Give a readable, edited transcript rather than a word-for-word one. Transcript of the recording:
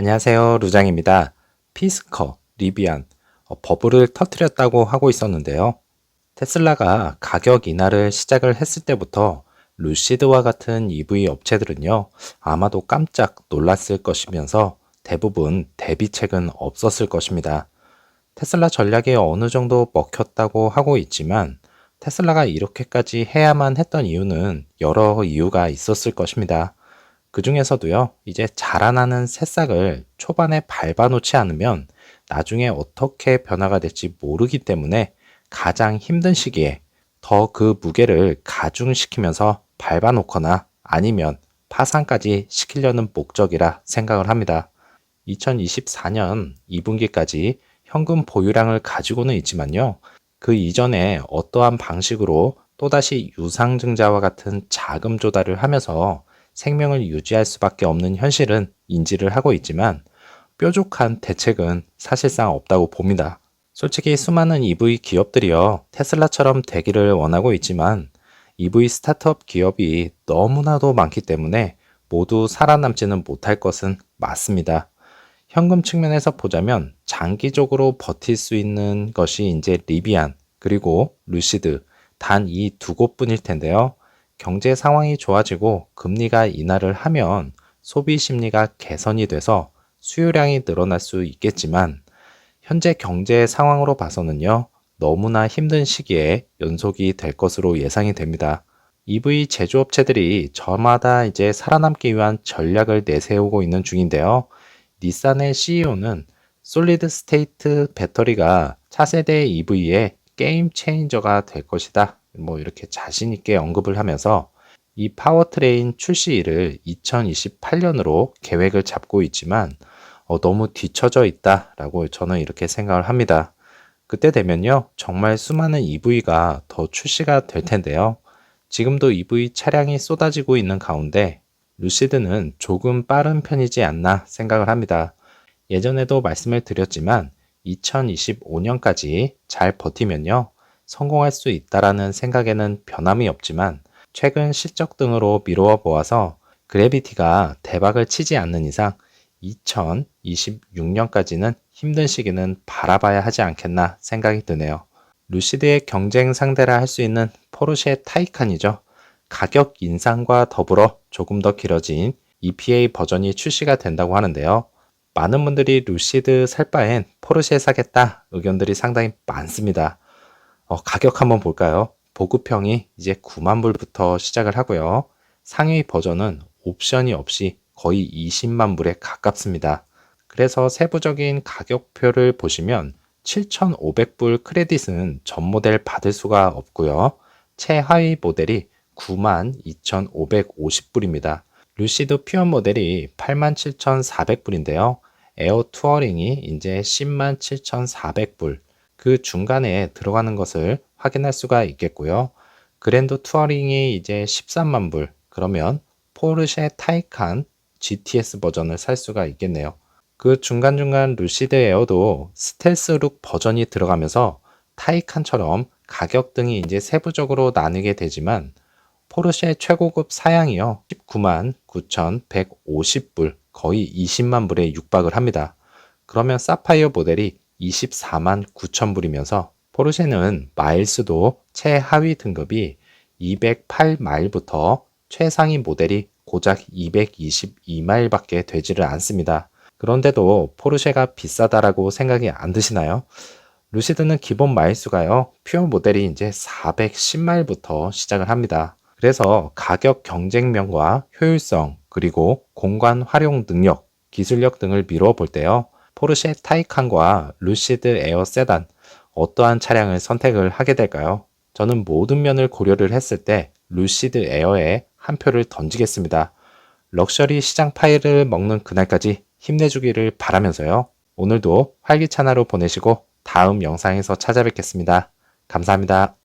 안녕하세요. 루장입니다. 피스커, 리비안, 버블을 터뜨렸다고 하고 있었는데요. 테슬라가 가격 인하를 시작을 했을 때부터 루시드와 같은 EV 업체들은요, 아마도 깜짝 놀랐을 것이면서 대부분 대비책은 없었을 것입니다. 테슬라 전략이 어느 정도 먹혔다고 하고 있지만 테슬라가 이렇게까지 해야만 했던 이유는 여러 이유가 있었을 것입니다. 그 중에서도요, 이제 자라나는 새싹을 초반에 밟아놓지 않으면 나중에 어떻게 변화가 될지 모르기 때문에 가장 힘든 시기에 더 그 무게를 가중시키면서 밟아놓거나 아니면 파산까지 시키려는 목적이라 생각을 합니다. 2024년 2분기까지 현금 보유량을 가지고는 있지만요, 그 이전에 어떠한 방식으로 또다시 유상증자와 같은 자금 조달을 하면서 생명을 유지할 수밖에 없는 현실은 인지를 하고 있지만 뾰족한 대책은 사실상 없다고 봅니다. 솔직히 수많은 EV 기업들이요, 테슬라처럼 되기를 원하고 있지만 EV 스타트업 기업이 너무나도 많기 때문에 모두 살아남지는 못할 것은 맞습니다. 현금 측면에서 보자면 장기적으로 버틸 수 있는 것이 이제 리비안 그리고 루시드 단 이 두 곳뿐일 텐데요. 경제 상황이 좋아지고 금리가 인하를 하면 소비 심리가 개선이 돼서 수요량이 늘어날 수 있겠지만 현재 경제 상황으로 봐서는요, 너무나 힘든 시기에 연속이 될 것으로 예상이 됩니다. EV 제조업체들이 저마다 이제 살아남기 위한 전략을 내세우고 있는 중인데요. 닛산의 CEO는 솔리드 스테이트 배터리가 차세대 EV의 게임 체인저가 될 것이다. 이렇게 자신 있게 언급을 하면서 이 파워트레인 출시일을 2028년으로 계획을 잡고 있지만 너무 뒤처져 있다라고 저는 이렇게 생각을 합니다. 그때 되면요, 정말 수많은 EV가 더 출시가 될 텐데요. 지금도 EV 차량이 쏟아지고 있는 가운데 루시드는 조금 빠른 편이지 않나 생각을 합니다. 예전에도 말씀을 드렸지만 2025년까지 잘 버티면요, 성공할 수 있다라는 생각에는 변함이 없지만 최근 실적 등으로 미루어 보아서 그래비티가 대박을 치지 않는 이상 2026년까지는 힘든 시기는 바라봐야 하지 않겠나 생각이 드네요. 루시드의 경쟁 상대라 할 수 있는 포르쉐 타이칸이죠. 가격 인상과 더불어 조금 더 길어진 EPA 버전이 출시가 된다고 하는데요. 많은 분들이 루시드 살 바엔 포르쉐 사겠다 의견들이 상당히 많습니다. 가격 한번 볼까요? 보급형이 이제 9만 불부터 시작을 하고요. 상위 버전은 옵션이 없이 거의 20만 불에 가깝습니다. 그래서 세부적인 가격표를 보시면 7,500불 크레딧은 전 모델 받을 수가 없고요. 최하위 모델이 92,550불입니다. 루시드 퓨어 모델이 87,400불인데요. 에어 투어링이 이제 107,400불. 그 중간에 들어가는 것을 확인할 수가 있겠고요. 그랜드 투어링이 이제 13만 불. 그러면 포르쉐 타이칸 GTS 버전을 살 수가 있겠네요. 그 중간중간 루시드 에어도 스텔스룩 버전이 들어가면서 타이칸처럼 가격 등이 이제 세부적으로 나뉘게 되지만 포르쉐 최고급 사양이요, 19만 9,150불, 거의 20만 불에 육박을 합니다. 그러면 사파이어 모델이 24만 9천 불이면서 포르쉐는 마일수도 최하위 등급이 208마일부터 최상위 모델이 고작 222마일밖에 되지를 않습니다. 그런데도 포르쉐가 비싸다라고 생각이 안 드시나요? 루시드는 기본 마일수가요, 퓨어 모델이 이제 410마일부터 시작을 합니다. 그래서 가격 경쟁력과 효율성, 그리고 공간 활용 능력, 기술력 등을 미루어 볼 때요, 포르쉐 타이칸과 루시드 에어 세단, 어떠한 차량을 선택을 하게 될까요? 저는 모든 면을 고려를 했을 때 루시드 에어에 한 표를 던지겠습니다. 럭셔리 시장 파일을 먹는 그날까지 힘내주기를 바라면서요. 오늘도 활기찬 하루 보내시고 다음 영상에서 찾아뵙겠습니다. 감사합니다.